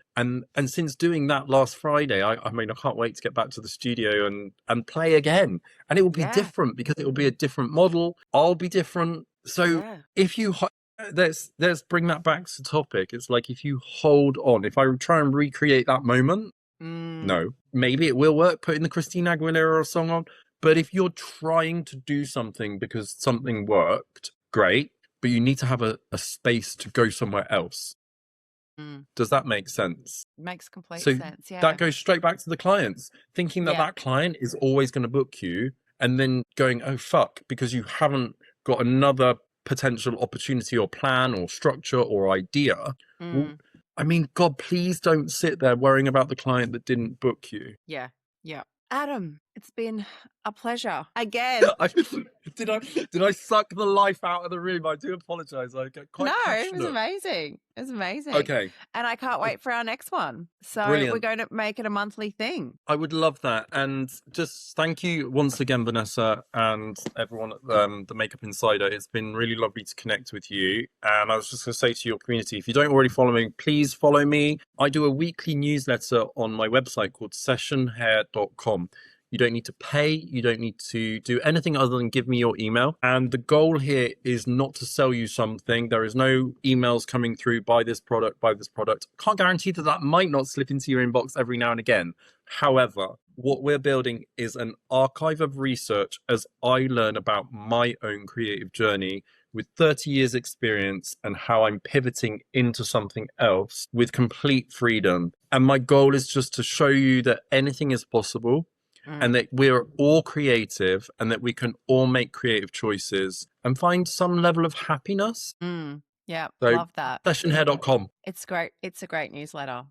since doing that last Friday, I mean, I can't wait to get back to the studio and play again. And it will be Yeah. different because it will be a different model. I'll be different. So Yeah. if you let's bring that back to topic. It's like if you hold on, if I try and recreate that moment, no, maybe it will work, putting the Christina Aguilera song on. But if you're trying to do something because something worked, great. But you need to have a space to go somewhere else. Does that make sense? Makes complete So sense. Yeah. that goes straight back to the clients, thinking that Yeah. that client is always going to book you, and then going, oh, fuck, because you haven't got another potential opportunity or plan or structure or idea. Well, I mean, God, please don't sit there worrying about the client that didn't book you. Yeah. Yeah. Adam, it's been a pleasure again. Did I suck the life out of the room? I do apologize. I get quite No, it was passionate. amazing. It was amazing. Okay. And I can't wait for our next one. So Brilliant. we're going to make it a monthly thing. I would love that. And just thank you once again, Vanessa, and everyone at the Makeup Insider. It's been really lovely to connect with you. And I was just going to say to your community, if you don't already follow me, please follow me. I do a weekly newsletter on my website called sessionhair.com. You don't need to pay. You don't need to do anything other than give me your email. And the goal here is not to sell you something. There is no emails coming through, buy this product, buy this product. Can't guarantee that that might not slip into your inbox every now and again. However, what we're building is an archive of research as I learn about my own creative journey with 30 years experience and how I'm pivoting into something else with complete freedom. And my goal is just to show you that anything is possible. And that we're all creative and that we can all make creative choices and find some level of happiness. Yeah, So, love that. sessionhair.com. It's great. It's a great newsletter.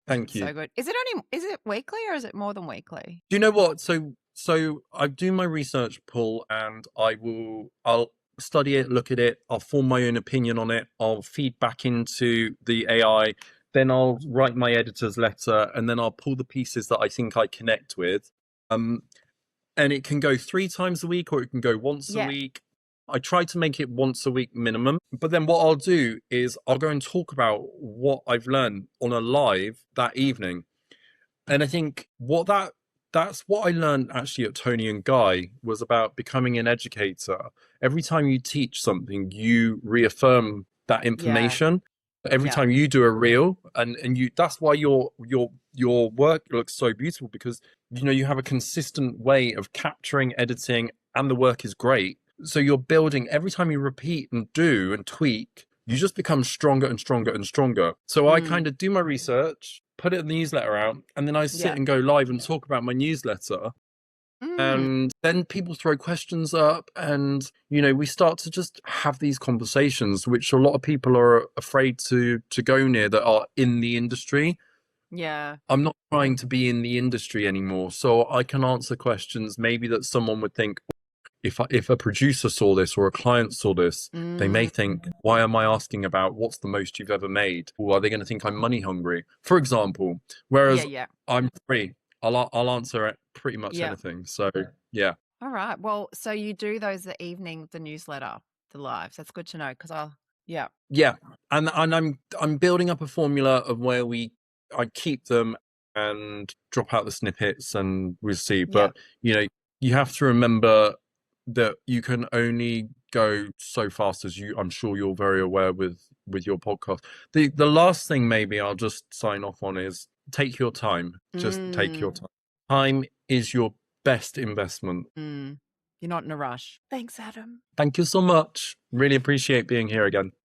Thank you. So good. Is it weekly or is it more than weekly? Do you know what? So I do my research, Paul, and I'll study it, look at it, I'll form my own opinion on it, I'll feed back into the AI. Then I'll write my editor's letter, and then I'll pull the pieces that I think I connect with. And it can go 3 times a week, or it can go once a week. I try to make it once a week minimum. But then what I'll do is I'll go and talk about what I've learned on a live that evening. And I think that's what I learned actually at Tony and Guy was about becoming an educator. Every time you teach something, you reaffirm that information. Every time you do a reel, and you, that's why your work looks so beautiful, because you have a consistent way of capturing, editing, and the work is great. So you're building, every time you repeat and do and tweak, you just become stronger and stronger and stronger. So I kind of do my research, put it in the newsletter out, and then I sit and go live and talk about my newsletter. And then people throw questions up, and we start to just have these conversations, which a lot of people are afraid to go near that are in the industry. I'm not trying to be in the industry anymore, so I can answer questions maybe that someone would think, if a producer saw this or a client saw this, they may think, why am I asking about what's the most you've ever made? Or are they going to think I'm money hungry, for example? Whereas I'm free. I'll answer pretty much anything. So yeah. All right. Well, so you do those the evening, the newsletter, the lives. That's good to know, because yeah, and I'm building up a formula of where I keep them and drop out the snippets and we'll see. But you have to remember that you can only go so fast as I'm sure you're very aware with your podcast. The last thing maybe I'll just sign off on is take your time. Just take your time. Time is your best investment. You're not in a rush. Thanks, Adam. Thank you so much. Really appreciate being here again.